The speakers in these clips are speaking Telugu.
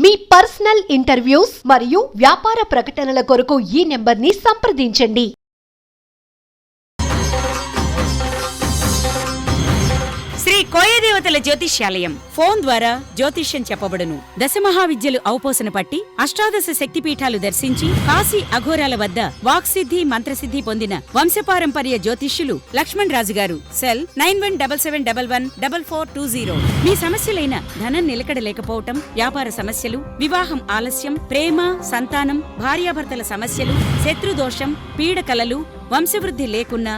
మీ పర్సనల్ ఇంటర్వ్యూస్ మరియు వ్యాపార ప్రకటనల కొరకు ఈ నెంబర్ని సంప్రదించండి. శ్రీ కోయదేవతల జ్యోతిష్యాలయం. ఫోన్ ద్వారా జ్యోతిష్యం చెప్పబడును. దశమహావిద్యలు ఔపోసన పట్టి అష్టాదశ శక్తిపీఠాలు దర్శించి కాశీ అఘోరాల వద్ద వాక్సిద్ధి మంత్రసిద్ధి పొందిన వంశపారంపర్య జ్యోతిష్యులు లక్ష్మణ్ రాజు గారు. సెల్ 9177114420. మీ సమస్యలైన ధనం నిలకడ లేకపోవటం, వ్యాపార సమస్యలు, వివాహం ఆలస్యం, ప్రేమ, సంతానం, భార్యాభర్తల సమస్యలు, శత్రుదోషం, పీడకలలు, వంశవృద్ధి లేకున్నా,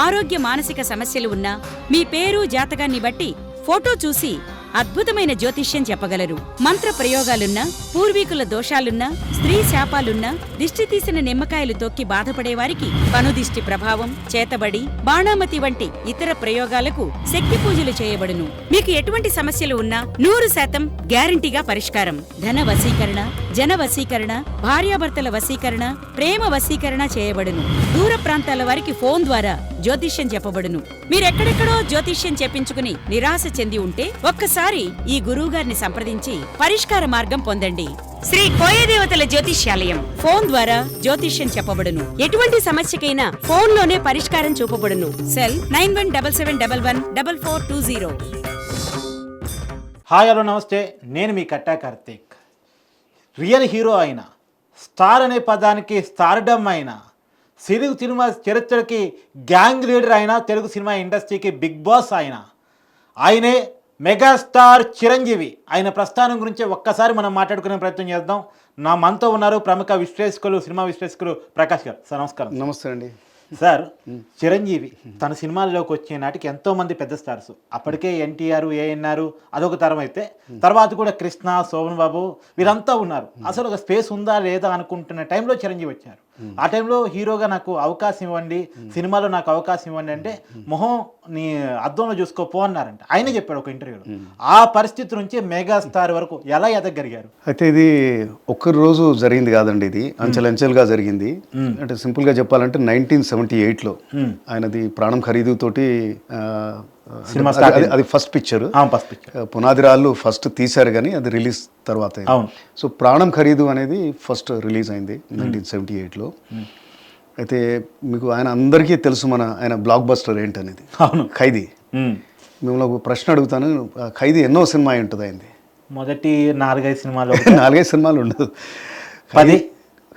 ఆరోగ్య మానసిక సమస్యలు ఉన్నా, మీ పేరు జాతకాన్ని బట్టి ఫోటో చూసి అద్భుతమైన జ్యోతిష్యం చెప్పగలరు. మంత్ర ప్రయోగాలున్నా, పూర్వీకుల దోషాలున్నా, స్త్రీ శాపాలున్నా, దిష్టి తీసిన నిమ్మకాయలు తొక్కి బాధపడేవారికి కనుదిష్టి ప్రభావం, చేతబడి, బాణామతి వంటి ఇతర ప్రయోగాలకు శక్తి పూజలు చేయబడును. మీకు ఎటువంటి సమస్యలు ఉన్నా 100% గ్యారంటీగా పరిష్కారం. ధన వశీకరణ, జన వశీకరణ, భార్యాభర్తల వశీకరణ, ప్రేమ వశీకరణ చేయబడును. దూర ప్రాంతాల వారికి ఫోన్ ద్వారా జ్యోతిష్యం చెప్పబడును. మీరెక్కడెక్కడో జ్యోతిష్యం చెప్పించుకుని నిరాశ చెంది ఉంటే ఒక్కసారి ఈ గురువుగారిని సంప్రదించి పరిష్కార మార్గం పొందండి. శ్రీ కోయదేవతల జ్యోతిష్యాలయం. ఫోన్ ద్వారా జ్యోతిష్యం చెప్పబడును. ఎటువంటి సమస్యకైనా ఫోన్ లోనే పరిష్కారం చూపబడును. సెల్ 9177114420. హాయ్ హలో నమస్తే, నేను మీ కట్టా కార్తీక్. రియల్ హీరో అయిన, స్టార్ అనే పదానికి స్టార్డమ్ అయిన, తెలుగు సినిమా చరిత్రకి గ్యాంగ్ లీడర్ అయిన, తెలుగు సినిమా ఇండస్ట్రీకి బిగ్ బాస్ అయిన ఆయనే మెగాస్టార్ చిరంజీవి. ఆయన ప్రస్థానం గురించి ఒక్కసారి మనం మాట్లాడుకునే ప్రయత్నం చేద్దాం. మనతో ఉన్నారు ప్రముఖ విశ్లేషకులు, సినిమా విశ్లేషకులు ప్రకాష్ గారు. సార్ నమస్కారం. నమస్తే అండి. సార్, చిరంజీవి తన సినిమాల్లోకి వచ్చే నాటికి ఎంతోమంది పెద్ద స్టార్స్, అప్పటికే ఎన్టీఆర్, ఏఎన్ఆర్ అదొక తరం అయితే, తర్వాత కూడా కృష్ణ, శోభన్ బాబు వీరంతా ఉన్నారు. అసలు ఒక స్పేస్ ఉందా లేదా అనుకుంటున్న టైంలో చిరంజీవి వచ్చారు. ఆ టైంలో హీరోగా నాకు అవకాశం ఇవ్వండి, సినిమాలో నాకు అవకాశం ఇవ్వండి అంటే మొహం నీ అద్దంలో చూసుకోపో అన్నారంట. ఆయన చెప్పాడు ఒక ఇంటర్వ్యూలో. ఆ పరిస్థితి నుంచి మెగాస్టార్ వరకు ఎలా ఎదగలిగారు? అయితే ఇది ఒక్క రోజు జరిగింది కాదండి, ఇది అంచెలంచెలుగా జరిగింది. అంటే సింపుల్గా చెప్పాలంటే 1978లో ఆయనది ప్రాణం ఖరీదు తోటి అది ఫస్ట్ పిక్చర్. పునాది రాళ్ళు ఫస్ట్ తీశారు కానీ అది రిలీజ్ తర్వాత. సో ప్రాణం ఖరీదు అనేది ఫస్ట్ రిలీజ్ అయింది 1978లో. అయితే మీకు ఆయన అందరికీ తెలుసు ఆయన బ్లాక్ బస్టర్ ఏంటనేది. ఖైదీ. మిమ్మల్ని ఒక ప్రశ్న అడుగుతాను, ఖైదీ ఎన్నో సినిమా అయి ఉంటుంది అయింది? మొదటి 4-5 సినిమాలు. 4-5 సినిమాలు ఉండదు.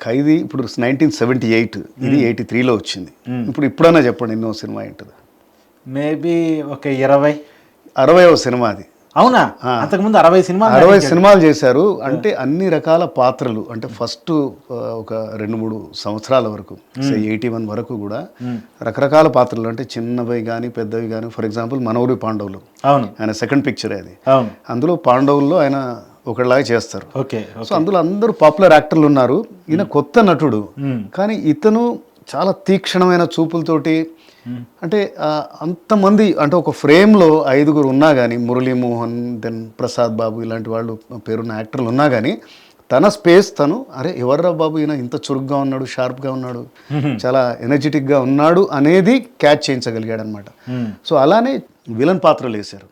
ఖైదీ ఇప్పుడు 1978, ఇది 83లో వచ్చింది. ఇప్పుడన్నా చెప్పండి ఎన్నో సినిమా అయి ఉంటుంది? మేబీ ఒక 20-60వ సినిమా అది. అవునా? అంతకుముందు 60 సినిమాలు చేశారు. అంటే అన్ని రకాల పాత్రలు, అంటే ఫస్ట్ ఒక 2-3 సంవత్సరాల వరకు 81 వరకు కూడా రకరకాల పాత్రలు, అంటే చిన్నవి కానీ పెద్దవి కానీ. ఫర్ ఎగ్జాంపుల్ మనోరి పాండవులు, ఆయన సెకండ్ పిక్చర్ అది. అందులో పాండవుల్లో ఆయన ఒకలాగా చేస్తారు. సో అందులో అందరూ పాపులర్ యాక్టర్లు ఉన్నారు. ఈయన కొత్త నటుడు, కానీ ఇతను చాలా తీక్షణమైన చూపులతోటి, అంటే అంతమంది, అంటే ఒక ఫ్రేమ్లో 5 ఉన్నా కానీ, మురళీమోహన్, దెన్ ప్రసాద్ బాబు ఇలాంటి వాళ్ళు పేరున్న యాక్టర్లు ఉన్నా కానీ, తన స్పేస్ తను, అరే ఎవర్రా బాబు ఈయన ఇంత చురుగ్గా ఉన్నాడు, షార్ప్గా ఉన్నాడు, చాలా ఎనర్జెటిక్గా ఉన్నాడు అనేది క్యాచ్ చేయించగలిగాడు అనమాట. సో అలానే విలన్ పాత్రలు వేశారు.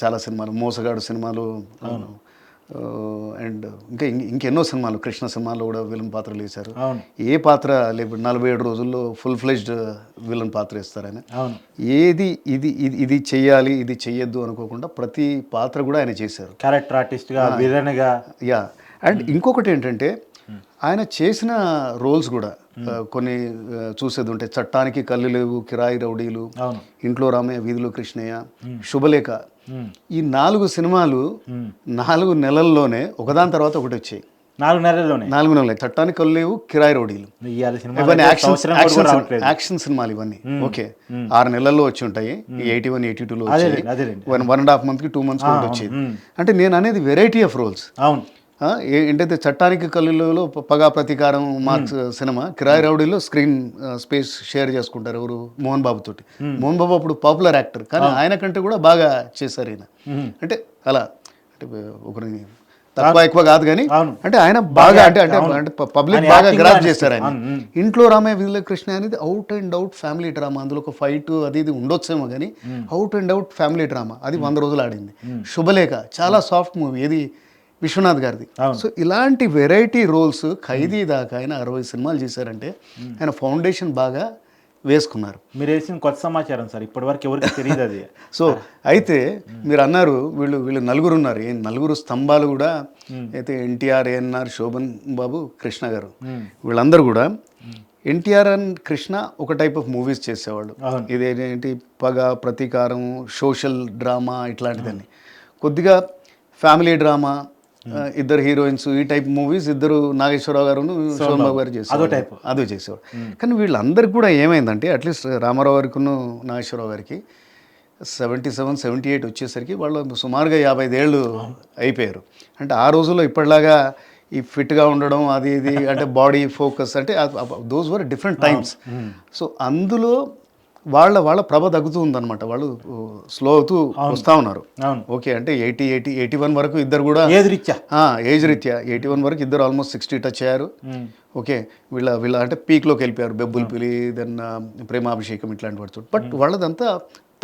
చాలా సినిమాలు, మోసగాడు సినిమాలు, అండ్ ఇంకెన్నో సినిమాలు, కృష్ణ సినిమాలో కూడా విలన్ పాత్రలు వేశారు. ఏ పాత్ర లేకపోతే 47 రోజుల్లో ఫుల్ ఫ్లెజ్డ్ విలన్ పాత్ర వేస్తారు ఆయన. ఏది ఇది చెయ్యాలి, ఇది చెయ్యొద్దు అనుకోకుండా ప్రతి పాత్ర కూడా ఆయన చేశారు. క్యారెక్టర్ ఆర్టిస్ట్గా, విలన్గా. యా. అండ్ ఇంకొకటి ఏంటంటే ఆయన చేసిన రోల్స్ కూడా కొన్ని చూసేది ఉంటే, చట్టానికి కళ్ళు లేవు, కిరాయి రౌడీలు, ఇంట్లో రామయ్య, వీధిలో కృష్ణయ్య, శుభలేఖ, ఈ 4 సినిమాలు 4 నెలల్లోనే ఒకదాని తర్వాత ఒకటి వచ్చాయి. 4 నెలలే. చట్టానికి కళ్ళు లేవు, కిరాయి రౌడీలు, ఇవన్నీ యాక్షన్ సినిమాలు ఇవన్నీ. ఓకే, 6 నెలల్లో వచ్చి ఉంటాయి. 81, 82లో వచ్చాయి. 1.5 months 2 months వచ్చేది. అంటే నేను అనేది వెరైటీ ఆఫ్ రోల్స్. ఏంటైతే చట్టానికి కళ్ళులో పగా ప్రతీకారం మార్క్స్ సినిమా, కిరాయి రౌడీలో స్క్రీన్ స్పేస్ షేర్ చేసుకుంటారు ఎవరు? మోహన్ బాబు తోటి. మోహన్ బాబు అప్పుడు పాపులర్ యాక్టర్, కానీ ఆయన కంటే కూడా బాగా చేశారు ఈయన. అంటే అలా, అంటే ఒకరిని తక్కువ ఎక్కువ కాదు కానీ, అంటే ఆయన బాగా, అంటే పబ్లిక్ బాగా గ్రాప్ చేశారు ఆయన. ఇంట్లో రామయ్య, వీధిలో కృష్ణ అనేది out and out family drama. అందులో ఒక ఫైట్ అది ఇది ఉండొచ్చేమో కానీ out and out family drama. అది 100 రోజులు ఆడింది. శుభలేఖ చాలా సాఫ్ట్ మూవీ. ఏది విశ్వనాథ్ గారిది. సో ఇలాంటి వెరైటీ రోల్స్ ఖైదీ దాకా ఆయన 60 సినిమాలు చేశారంటే ఆయన ఫౌండేషన్ బాగా వేసుకున్నారు. మీరు వేసిన కొత్త సమాచారం సార్, ఇప్పటి వరకు ఎవరికి తెలియదు అది. సో అయితే మీరు అన్నారు వీళ్ళు నలుగురు ఉన్నారు. ఈ నలుగురు స్తంభాలు కూడా అయితే ఎన్టీఆర్, ఏఎన్ఆర్, శోభన్ బాబు, కృష్ణ గారు, వీళ్ళందరూ కూడా ఎన్టీఆర్ అండ్ కృష్ణ ఒక టైప్ ఆఫ్ మూవీస్ చేసేవాళ్ళు. ఇదేంటి పగ, ప్రతీకారం, సోషల్ డ్రామా ఇట్లాంటిదని. కొద్దిగా ఫ్యామిలీ డ్రామా, ఇద్దరు హీరోయిన్స్, ఈ టైప్ మూవీస్ ఇద్దరు నాగేశ్వరరావు గారు, శోభన్ బాబు గారు చేసేవారు. అదో చేసేవాడు. కానీ వీళ్ళందరికీ కూడా ఏమైందంటే అట్లీస్ట్ రామారావు గారికి, నాగేశ్వరరావు గారికి 77, 78 వచ్చేసరికి వాళ్ళు సుమారుగా 55 ఏళ్ళు అయిపోయారు. అంటే ఆ రోజుల్లో ఇప్పటిలాగా ఈ ఫిట్గా ఉండడం అది ఇది అంటే బాడీ ఫోకస్ అంటే those were different times. So అందులో వాళ్ళ ప్రభ తగ్గుతూ ఉందన్నమాట. వాళ్ళు స్లో అవుతూ వస్తూ ఉన్నారు. ఓకే, అంటే 81 వరకు ఇద్దరు కూడా ఏజ్ రీత్యా 81 వరకు ఇద్దరు ఆల్మోస్ట్ 60 టచ్ అయ్యారు. ఓకే, వీళ్ళ అంటే పీక్లోకి వెళ్ళిపోయారు. బెబ్బుల్ పిలి, దెన్ ప్రేమాభిషేకం ఇట్లాంటి వాడుతూ. బట్ వాళ్ళదంతా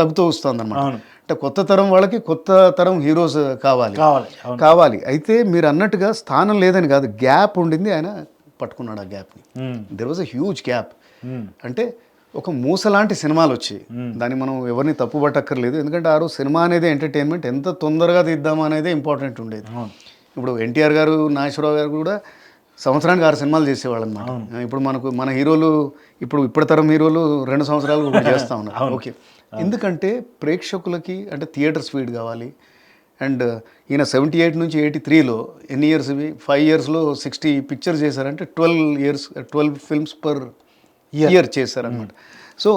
తగ్గుతూ వస్తుంది అనమాట. అంటే కొత్త తరం వాళ్ళకి కొత్త తరం హీరోస్ కావాలి. అయితే మీరు అన్నట్టుగా స్థానం లేదని కాదు, గ్యాప్ ఉండింది, ఆయన పట్టుకున్నాడు ఆ గ్యాప్ని. There was a huge gap. అంటే ఒక మూసలాంటి సినిమాలు వచ్చాయి. దాన్ని మనం ఎవరిని తప్పుపట్టక్కర్లేదు. ఎందుకంటే ఆ రోజు సినిమా అనేది ఎంటర్టైన్మెంట్, ఎంత తొందరగా తీద్దామా అనేది ఇంపార్టెంట్ ఉండేది. ఇప్పుడు ఎన్టీఆర్ గారు, నాగేశ్వరరావు గారు కూడా సంవత్సరానికి 6 సినిమాలు చేసేవాళ్ళు అనమాట. ఇప్పుడు మన హీరోలు ఇప్పటి తరం హీరోలు 2 సంవత్సరాలు చేస్తూ ఉన్నారు. ఓకే, ఎందుకంటే ప్రేక్షకులకి అంటే థియేటర్ స్పీడ్ కావాలి. అండ్ ఈయన 78 నుంచి 83లో ఎన్ని ఇయర్స్ ఇవి, 5 ఇయర్స్లో 60 పిక్చర్స్ చేశారంటే 12 ఫిల్మ్స్ పర్ ఇయర్ చేశారనమాట. సో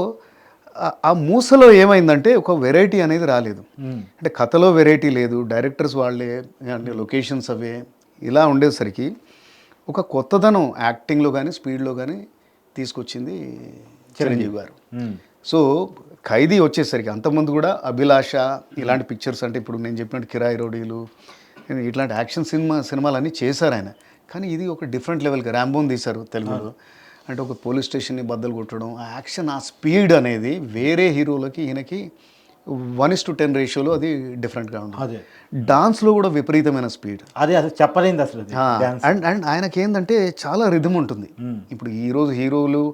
ఆ మూసలో ఏమైందంటే ఒక వెరైటీ అనేది రాలేదు. అంటే కథలో వెరైటీ లేదు, డైరెక్టర్స్ వాళ్ళే, అంటే లొకేషన్స్ అవే, ఇలా ఉండేసరికి ఒక కొత్తదనం యాక్టింగ్లో కానీ స్పీడ్లో కానీ తీసుకొచ్చింది చిరంజీవి గారు. సో ఖైదీ వచ్చేసరికి అంతకుముందు కూడా అభిలాష ఇలాంటి పిక్చర్స్, అంటే ఇప్పుడు నేను చెప్పినట్టు కిరాయి రోడీలు ఇట్లాంటి యాక్షన్ సినిమాలన్నీ చేశారు ఆయన. కానీ ఇది ఒక డిఫరెంట్ లెవెల్కి ర్యాంబోని తీశారు తెలుగులో. అంటే ఒక పోలీస్ స్టేషన్ని బద్దలు కొట్టడం, ఆ యాక్షన్, ఆ స్పీడ్ అనేది వేరే హీరోలకి ఈయనకి 1:10 రేషియోలో అది డిఫరెంట్గా ఉంటుంది. డాన్స్లో కూడా విపరీతమైన స్పీడ్, అదే అసలు చెప్పలేదు అసలు. అండ్ ఆయనకి ఏంటంటే చాలా రిథమ్ ఉంటుంది. ఇప్పుడు ఈరోజు హీరోలు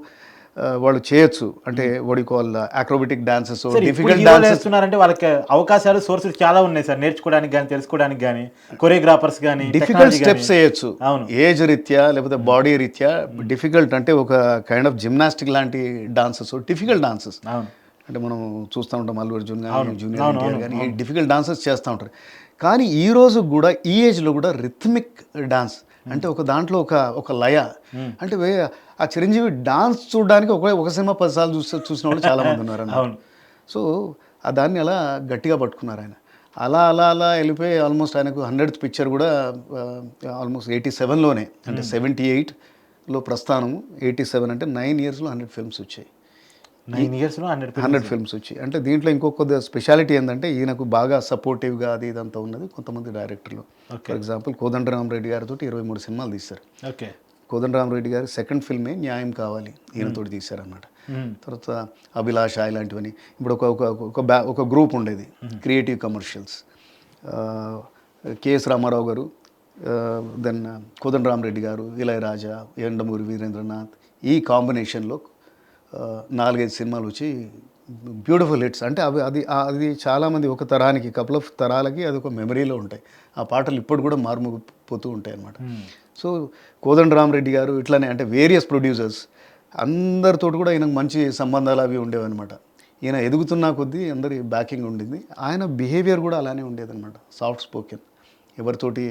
వాళ్ళు చేయొచ్చు, అంటే వడికోల్ అక్రోబెటిక్ డాన్సెస్, డిఫికల్ట్ డాన్సెస్ చేస్తున్నారంటే వాళ్ళకి అవకాశాలు, సోర్సెస్ చాలా ఉన్నాయి సార్, నేర్చుకోవడానికి కానీ తెలుసుకోవడానికి కానీ, కొరియోగ్రాఫర్స్ కానీ డిఫికల్ట్ స్టెప్స్ చేయొచ్చు. ఏజ్ రీత్యా లేకపోతే బాడీ రీత్యా డిఫికల్ట్, అంటే ఒక కైండ్ ఆఫ్ జిమ్నాస్టిక్ లాంటి డాన్సెస్, డిఫికల్ట్ డాన్సెస్. అంటే మనం చూస్తూ ఉంటాం అల్లు అర్జున్ కానీ, జూనియర్ ఎన్టీఆర్ కానీ డిఫికల్ట్ డాన్సెస్ చేస్తూ ఉంటారు. కానీ ఈ రోజు కూడా ఈ ఏజ్లో కూడా రిథమిక్ డాన్స్, అంటే ఒక దాంట్లో ఒక లయ, అంటే ఆ చిరంజీవి డాన్స్ చూడడానికి ఒక సినిమా 10 సార్లు చూసిన వాళ్ళు చాలామంది ఉన్నారు అన్న. సో ఆ దాన్ని అలా గట్టిగా పట్టుకున్నారు ఆయన. అలా వెళ్ళిపోయి ఆల్మోస్ట్ ఆయనకు 100th పిక్చర్ కూడా ఆల్మోస్ట్ 87లోనే, అంటే 78లో ప్రస్థానము, 87 అంటే 9 ఇయర్స్లో 100 ఫిల్మ్స్ వచ్చాయి. 9 ఇయర్స్లో 100 ఫిల్మ్స్ వచ్చాయి. అంటే దీంట్లో ఇంకొక స్పెషాలిటీ ఏంటంటే ఈయనకు బాగా సపోర్టివ్గా అది ఇదంతా ఉన్నది కొంతమంది డైరెక్టర్లు. ఫర్ ఎగ్జాంపుల్ కోదండరామరెడ్డి గారితో 23 సినిమాలు తీశారు. ఓకే, కోదండరామరెడ్డి గారి సెకండ్ ఫిల్మే న్యాయం కావాలి, ఈయనతోటి తీశారన్నమాట. తర్వాత అభిలాష ఇలాంటివని. ఇప్పుడు ఒక గ్రూప్ ఉండేది, క్రియేటివ్ కమర్షియల్స్, కెఎస్ రామారావు గారు, దెన్ కోదండరామరెడ్డి గారు, ఇళయరాజా, యండమూరి వీరేంద్రనాథ్, ఈ కాంబినేషన్లో 4-5 సినిమాలు వచ్చి బ్యూటిఫుల్ హిట్స్. అంటే అది చాలామంది ఒక తరానికి, కపుల్ ఆఫ్ తరాలకి అది ఒక మెమరీలో ఉంటాయి. ఆ పాటలు ఇప్పుడు కూడా మారుమోగిపోతూ ఉంటాయి అన్నమాట. సో కోదండరామరెడ్డి గారు ఇట్లానే, అంటే వేరియస్ ప్రొడ్యూసర్స్ అందరితో కూడా ఈయనకు మంచి సంబంధాలు అవి ఉండేవన్నమాట. ఈయన ఎదుగుతున్న కొద్దీ అందరి బ్యాకింగ్ ఉండింది. ఆయన బిహేవియర్ కూడా అలానే ఉండేదన్నమాట, సాఫ్ట్ స్పోకెన్, ఎవరితోటి.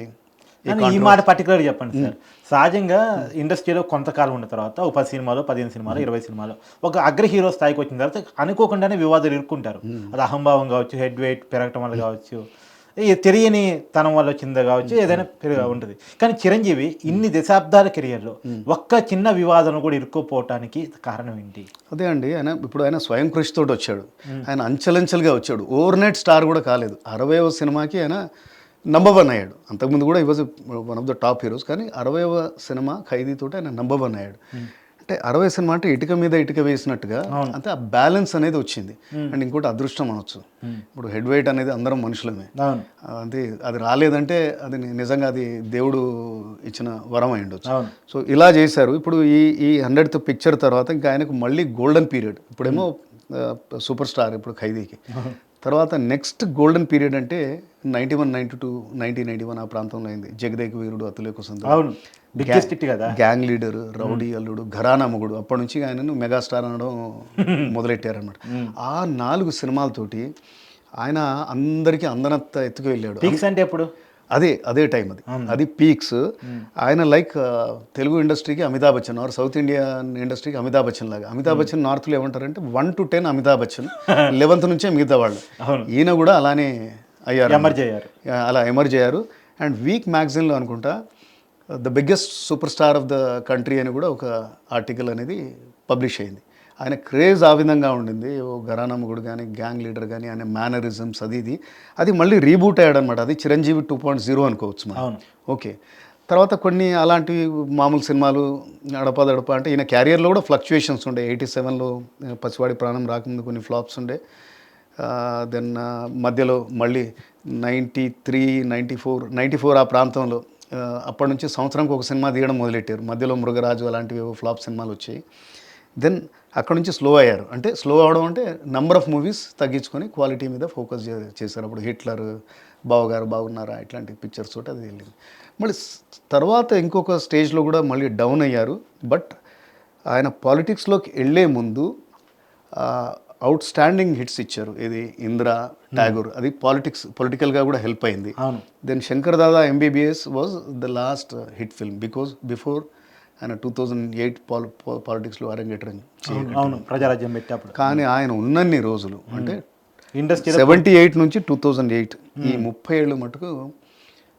ఈ మాట పర్టికులర్ చెప్పండి సార్. సహజంగా ఇండస్ట్రీలో కొంతకాలం ఉన్న తర్వాత ఒక 10 సినిమాలు, 15 సినిమాలు, 20 సినిమాలు ఒక అగ్ర హీరో స్థాయికి వచ్చిన తర్వాత అనుకోకుండానే వివాదాలు ఇరుక్కుంటారు. అది అహంభావం కావచ్చు, హెడ్ వెయిట్ పెరగటం వల్ల కావచ్చు, తెలియని తనం వల్ల వచ్చిందో కావచ్చు, ఏదైనా ఉంటుంది. కానీ చిరంజీవి ఇన్ని దశాబ్దాల కెరియర్లో ఒక్క చిన్న వివాదం కూడా ఇరుక్కోపోవటానికి కారణం ఏంటి? అదే అండి, ఆయన స్వయం కృషితో వచ్చాడు. ఆయన అంచెలంచెలుగా వచ్చాడు, ఓవర్ నైట్ స్టార్ కూడా కాలేదు. 60వ సినిమాకి ఆయన నంబర్ 1 అయ్యాడు. అంతకుముందు కూడా ఈ was one of the top heroes. కానీ 60వ సినిమా ఖైదీతో ఆయన నంబర్ 1 అయ్యాడు. అంటే 60 సినిమా అంటే ఇటుక మీద ఇటుక వేసినట్టుగా అంటే ఆ బ్యాలెన్స్ అనేది వచ్చింది. అండ్ ఇంకోటి అదృష్టం అనొచ్చు. ఇప్పుడు హెడ్ వెయిట్ అనేది అందరం మనుషులమే, అంటే అది రాలేదంటే అది నిజంగా అది దేవుడు ఇచ్చిన వరం అయి ఉండొచ్చు. సో ఇలా చేశారు. ఇప్పుడు ఈ 100th పిక్చర్ తర్వాత ఇంకా ఆయనకు మళ్ళీ గోల్డెన్ పీరియడ్. ఇప్పుడేమో సూపర్ స్టార్ ఇప్పుడు ఖైదీకి, తర్వాత నెక్స్ట్ గోల్డెన్ పీరియడ్ అంటే 91, 92, 1991 ఆ ప్రాంతంలో అయింది. జగదేక వీరుడు, అతులేకు సందర్భం, గ్యాంగ్ లీడర్, రౌడీ అల్లుడు, ఘరానా మొగుడు. అప్పటి నుంచి ఆయనను మెగాస్టార్ అనడం మొదలెట్టారనమాట. ఆ 4 సినిమాలతోటి ఆయన అందరికీ అందనంత ఎత్తుకు వెళ్ళాడు. అంటే ఎప్పుడు అదే టైం అది పీక్స్. ఆయన లైక్ తెలుగు ఇండస్ట్రీకి Amitabh Bachchan, or south Indian ఇండస్ట్రీకి అమితాబ్ బచ్చన్ లాగా. అమితాబ్ బచ్చన్ నార్త్లో ఏమంటారంటే 1 to 10 అమితాబ్ బచ్చన్, 11th నుంచే మిగతా వాళ్ళు. ఈయన కూడా అలానే అయ్యారు, అలా ఎమర్జ్ అయ్యారు. అండ్ వీక్ మ్యాగజైన్లో అనుకుంటా the biggest super star of the country అని కూడా ఒక ఆర్టికల్ అనేది పబ్లిష్ అయింది. ఆయన క్రేజ్ ఆ విధంగా ఉండింది. ఓ ఘరానా మొగుడు కానీ, గ్యాంగ్ లీడర్ కానీ, ఆయన మేనరిజమ్స్ అది మళ్ళీ రీబూట్ అయ్యాడు అనమాట. అది చిరంజీవి 2.0 అనుకోవచ్చు మనం. ఓకే, తర్వాత కొన్ని అలాంటివి మామూలు సినిమాలు అడపదడప అంటే ఈయన క్యారియర్లో కూడా ఫ్లక్చుయేషన్స్ ఉండే. 87లో పసివాడి ప్రాణం రాకముందు కొన్ని ఫ్లాప్స్ ఉండే. దెన్ మధ్యలో మళ్ళీ 93, 94 ఆ ప్రాంతంలో అప్పటి నుంచి సంవత్సరానికి ఒక సినిమా తీయడం మొదలెట్టారు. మధ్యలో మృగరాజు అలాంటివి ఫ్లాప్ సినిమాలు వచ్చాయి. దెన్ అక్కడ నుంచి స్లో అయ్యారు. అంటే స్లో అవడం అంటే నెంబర్ ఆఫ్ మూవీస్ తగ్గించుకొని క్వాలిటీ మీద ఫోకస్ చేశారు. అప్పుడు హిట్లర్, బావగారు బాగున్నారా ఇట్లాంటి పిక్చర్స్ తోటి అది వెళ్ళింది. మళ్ళీ తర్వాత ఇంకొక స్టేజ్లో కూడా మళ్ళీ డౌన్ అయ్యారు. బట్ ఆయన పాలిటిక్స్లోకి వెళ్ళే ముందు అవుట్ స్టాండింగ్ హిట్స్ ఇచ్చారు. ఇది ఇందిరా, ట్యాగూర్, అది పొలిటికల్గా కూడా హెల్ప్ అయింది. Then Shankar Dada MBBS was the last hit film because before ఆయన 2008 పాలిటిక్స్లో అరంగేట్రం ప్రజారాజ్యం పెట్టేప్పుడు. కానీ ఆయన ఉన్నన్ని రోజులు అంటే 78 నుంచి 2008 ఈ 30 ఏళ్ళు మటుకు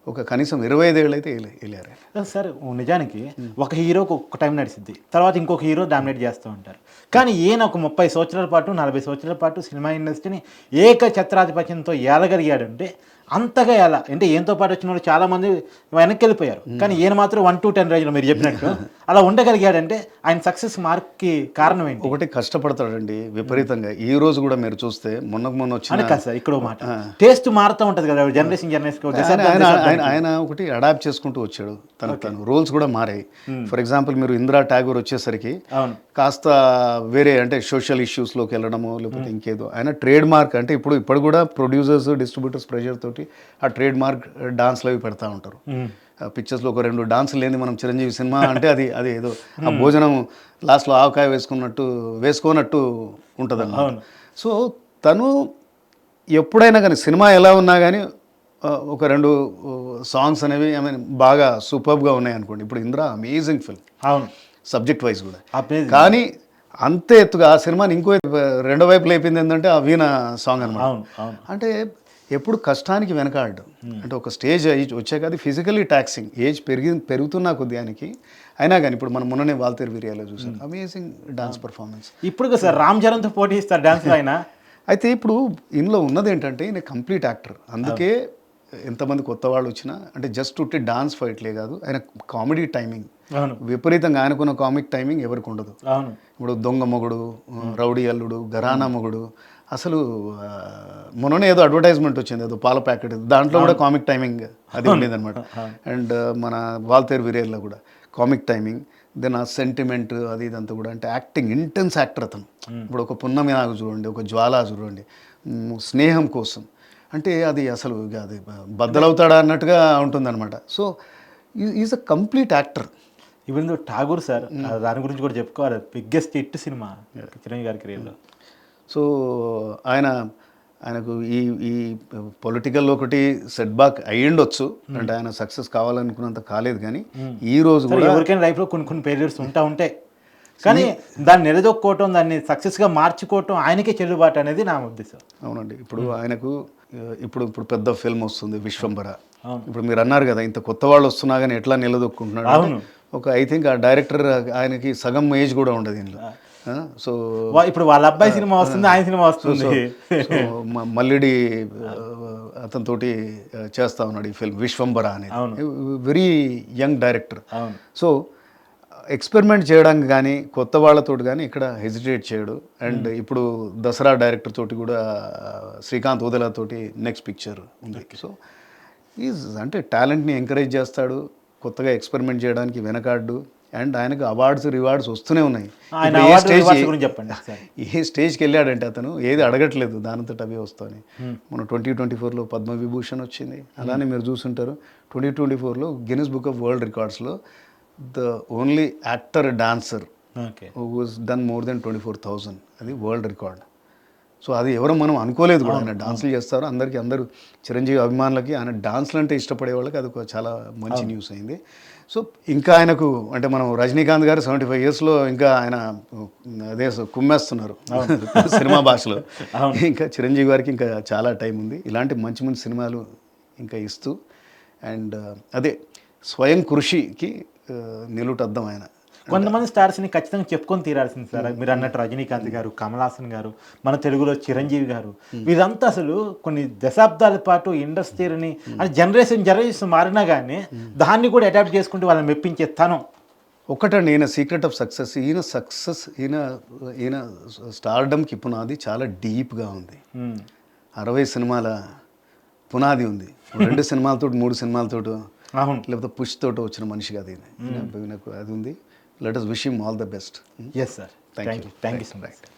ఒక కనీసం 25 ఏళ్ళు అయితే వెళ్ళారు. సార్ నిజానికి ఒక హీరోకి ఒక టైం నడిచింది, తర్వాత ఇంకొక హీరో డామినేట్ చేస్తూ ఉంటారు. కానీ ఈయన ఒక 30 సంవత్సరాల పాటు 40 సంవత్సరాల పాటు సినిమా ఇండస్ట్రీని ఏకఛత్రాధిపత్యంతో ఏలగలిగాడంటే అంతగా ఎలా అంటే ఈయనతో పాటు వచ్చిన వాళ్ళు చాలామంది వెనక్కి వెళ్ళిపోయారు. కానీ ఈయన మాత్రం 1 to 10 రేంజ్లో మీరు చెప్పినట్టు అలా ఉండగలిగాడంటే ఆయన సక్సెస్ మార్క్కి కారణం ఏంటి? ఒకటి కష్టపడతాడండి విపరీతంగా. ఈ రోజు కూడా మీరు చూస్తే మొన్న వచ్చిన సార్ ఇక్కడ మాట టేస్ట్ మారుతూ ఉంటుంది కదా జనరేషన్. ఆయన ఒకటి అడాప్ట్ చేసుకుంటూ వచ్చాడు తను రోల్స్ కూడా మారాయి. ఫర్ ఎగ్జాంపుల్ మీరు ఇందిరా ట్యాగూర్ వచ్చేసరికి కాస్త వేరే అంటే సోషల్ ఇష్యూస్లోకి వెళ్ళడమో లేకపోతే ఇంకేదో. ఆయన ట్రేడ్ మార్క్ అంటే ఇప్పుడు కూడా ప్రొడ్యూసర్స్, డిస్ట్రిబ్యూటర్స్ ప్రెషర్ తోటి ఆ ట్రేడ్ మార్క్ డాన్స్లు అవి పెడతా ఉంటారు. పిక్చర్స్లో ఒక 2 డాన్సులు లేని మనం చిరంజీవి సినిమా అంటే అది ఏదో ఆ భోజనం లాస్ట్లో ఆవకాయ వేసుకోనట్టు ఉంటుంది అన్నమాట. సో తను ఎప్పుడైనా కానీ సినిమా ఎలా ఉన్నా కానీ ఒక 2 సాంగ్స్ అనేవి బాగా సూపర్బ్గా ఉన్నాయి అనుకోండి. ఇప్పుడు Indira amazing film, subject wise కూడా. కానీ అంతే ఎత్తుగా ఆ సినిమాని ఇంకో రెండో వైపు లేపింది ఏంటంటే ఆ వీణ సాంగ్ అనమాట. అంటే ఎప్పుడు కష్టానికి వెనకాడడం అంటే ఒక స్టేజ్ వచ్చాక అది ఫిజికల్లీ టాక్సింగ్. ఏజ్ పెరుగుతున్న కొద్దియానికి అయినా కానీ ఇప్పుడు మనం మొన్ననే వాల్తేరు వీరియాలో చూసాం అమేజింగ్ డాన్స్ పర్ఫార్మెన్స్. ఇప్పుడు సార్ రామ్ చరణ్తో పోటీ ఇస్తారు డాన్స్లో అయినా. అయితే ఇప్పుడు ఇందులో ఉన్నది ఏంటంటే ఈయన కంప్లీట్ యాక్టర్. అందుకే ఎంతమంది కొత్త వాళ్ళు వచ్చినా అంటే జస్ట్ ఉట్టి డాన్స్ ఫైట్లే కాదు, ఆయన కామెడీ టైమింగ్ విపరీతంగా. ఆయనకున్న కామిక్ టైమింగ్ ఎవరికి ఉండదు. ఇప్పుడు దొంగ మొగుడు, రౌడీ అల్లుడు, ఘరానా మొగుడు, అసలు మొన్ననే ఏదో అడ్వర్టైజ్మెంట్ వచ్చింది ఏదో పాల ప్యాకెట్, దాంట్లో కూడా కామిక్ టైమింగ్ అది ఉండేదన్నమాట. అండ్ మన వాల్తేరు వీరియర్లో కూడా కామిక్ టైమింగ్. దెన్ ఆ సెంటిమెంట్ అది ఇదంతా కూడా అంటే యాక్టింగ్, ఇంటెన్స్ యాక్టర్ అతను. ఇప్పుడు ఒక పున్నమి నాగు చూడండి, ఒక జ్వాల చూడండి, స్నేహం కోసం అంటే అది అసలు అది బద్దలవుతాడా అన్నట్టుగా ఉంటుందన్నమాట. So is a complete actor. Even Tagore sir దాని గురించి కూడా చెప్పుకోవాలి, బిగ్గెస్ట్ హిట్ సినిమా చిరంజీవి గారి కెరీర్లో. సో ఆయనకు ఈ పొలిటికల్లో ఒకటి సెట్ బ్యాక్ అయ్యిండొచ్చు, అంటే ఆయన సక్సెస్ కావాలనుకున్నంత కాలేదు. కానీ ఈ రోజు కూడా ఎవరికైనా లైఫ్లో కొన్ని ఫెయిల్యూర్స్ ఉంటాయి, కానీ దాన్ని నిలదొక్కోవటం, దాన్ని సక్సెస్గా మార్చుకోవటం ఆయనకే చెల్లుబాటు అనేది నా ఉద్దేశం. అవునండి. ఇప్పుడు ఆయనకు ఇప్పుడు పెద్ద ఫిల్మ్ వస్తుంది విశ్వంబర. ఇప్పుడు మీరు అన్నారు కదా ఇంత కొత్త వాళ్ళు వస్తున్నా కానీ ఎట్లా నిలదొక్కుంటున్నాడు. ఒక ఐ థింక్ ఆ డైరెక్టర్ ఆయనకి సగం ఏజ్ కూడా ఉండదు ఇందులో. సో ఇప్పుడు వాళ్ళ అబ్బాయి సినిమా వస్తుంది, ఆయన సినిమా వస్తుంది. మల్లిడి అతనితోటి చేస్తా ఉన్నాడు ఈ ఫిల్మ్ విశ్వంబర అనేది. Very young director. So experiment చేయడానికి కానీ కొత్త వాళ్ళతోటి కానీ ఇక్కడ హెజిటేట్ చేయడు. అండ్ ఇప్పుడు దసరా డైరెక్టర్ తోటి కూడా శ్రీకాంత్ ఓదెలాతోటి నెక్స్ట్ పిక్చర్ ఉంది. సో ఈజ్ అంటే టాలెంట్ని ఎంకరేజ్ చేస్తాడు, కొత్తగా ఎక్స్పెరిమెంట్ చేయడానికి వెనకాడు. అండ్ ఆయనకు అవార్డ్స్ రివార్డ్స్ వస్తూనే ఉన్నాయి. ఏ స్టేజ్కి వెళ్ళాడంటే అతను ఏది అడగట్లేదు, దానితో అవి వస్తాయి. మన 2024లో పద్మవిభూషణ్ వచ్చింది. అలానే మీరు చూసుంటారు 2024లో గిన్నిస్ బుక్ ఆఫ్ వరల్డ్ రికార్డ్స్లో the only actor dancer who was done more than 24,000 అది వరల్డ్ రికార్డ్. సో అది ఎవరో మనం అనుకోలేదు కూడా. ఆయన డాన్సులు చేస్తారు, అందరూ చిరంజీవి అభిమానులకి ఆయన డాన్సులు అంటే ఇష్టపడే వాళ్ళకి అది ఒక చాలా మంచి న్యూస్ అయింది. సో ఇంకా ఆయనకు అంటే మనం రజనీకాంత్ గారు 75 yearsలో ఇంకా ఆయన అదే కుమ్మేస్తున్నారు సినిమా భాషలో. ఇంకా చిరంజీవి గారికి ఇంకా చాలా టైం ఉంది. ఇలాంటి మంచి మంచి సినిమాలు ఇంకా ఇస్తూ అండ్ అదే స్వయం కృషికి నిలుటద్దం ఆయన. కొంతమంది స్టార్స్ని ఖచ్చితంగా చెప్పుకొని తీరాల్సింది సార్. మీరు అన్నట్టు రజనీకాంత్ గారు, కమల్ హాసన్ గారు, మన తెలుగులో చిరంజీవి గారు, వీరంతా అసలు కొన్ని దశాబ్దాల పాటు ఇండస్ట్రీని అంటే జనరేషన్ మారినా కానీ దాన్ని కూడా అడాప్ట్ చేసుకుంటూ వాళ్ళని మెప్పించే తనం ఒకటండి. ఈయన సీక్రెట్ ఆఫ్ సక్సెస్, ఈయన స్టార్డమ్కి పునాది చాలా డీప్గా ఉంది. 60 సినిమాల పునాది ఉంది. 2 సినిమాలతో 3 సినిమాలతో లేకపోతే పుష్ తోటి వచ్చిన మనిషి కాదు ఈయన. అది ఉంది. Let us wish him all the best. Yes sir. Thank you so much.